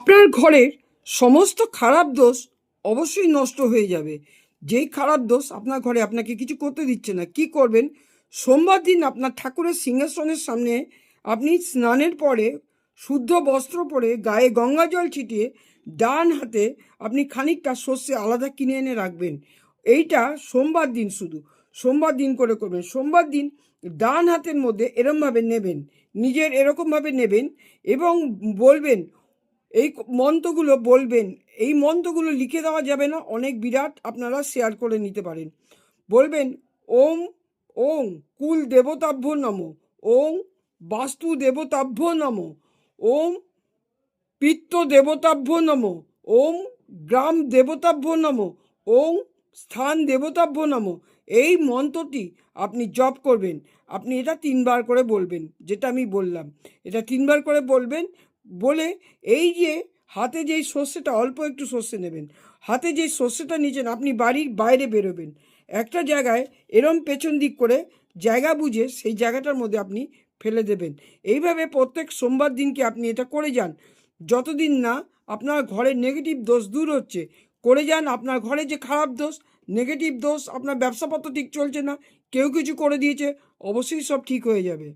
আপনার ঘরের সমস্ত খারাপ দোষ অবশ্যই নষ্ট হয়ে যাবে। যেই খারাপ দোষ আপনার ঘরে আপনাকে কিছু করতে দিচ্ছে না, কি করবেন? সোমবার দিন আপনার ঠাকুরের সিংহাসনের সামনে আপনি স্নানের পরে শুদ্ধ বস্ত্র পরে গায়ে গঙ্গা জল ছিটিয়ে ডান হাতে আপনি খানিকটা সর্ষে আলাদা কিনে এনে রাখবেন। এইটা সোমবার দিন, শুধু সোমবার দিন করে করবেন। সোমবার দিন ডান হাতের মধ্যে এরমভাবে নেবেন, নিজের এরকমভাবে নেবেন এবং বলবেন, এই মন্ত্রগুলো বলবেন। এই মন্ত্রগুলো লিখে দেওয়া যাবে না, অনেক বিরাট, আপনারা শেয়ার করে নিতে পারেন। বলবেন, ওম ওং কুল দেবতাভ্য নমঃ, ওং বাস্তু দেবতাভ্য নমঃ, ওম পিত্ত দেবতাভ্য নমঃ, ওম গ্রাম দেবতাভ্য নমঃ, ওং স্থান দেবতাভ্য নমঃ। এই মন্ত্রটি আপনি জপ করবেন। আপনি এটা 3বার করে বলবেন, যেটা আমি বললাম, এটা 3বার করে বলবেন। বলে এই যে হাতে যেই সর্ষেটা, অল্প একটু সর্ষে নেবেন, হাতে যেই সর্ষেটা নিয়েছেন আপনি বাড়ির বাইরে বেরোবেন, একটা জায়গায় এরম পেছন দিক করে জায়গা বুঝে সেই জায়গাটার মধ্যে আপনি ফেলে দেবেন। এইভাবে প্রত্যেক সোমবার দিনকে আপনি এটা করে যান, যতদিন না আপনার ঘরের নেগেটিভ দোষ দূর হচ্ছে। করে যান। আপনার ঘরে যে খারাপ দোষ, নেগেটিভ দোষ, আপনার ব্যবসাপত্র ঠিক চলছে না, কেউ কিছু করে দিয়েছে, অবশ্যই সব ঠিক হয়ে যাবে।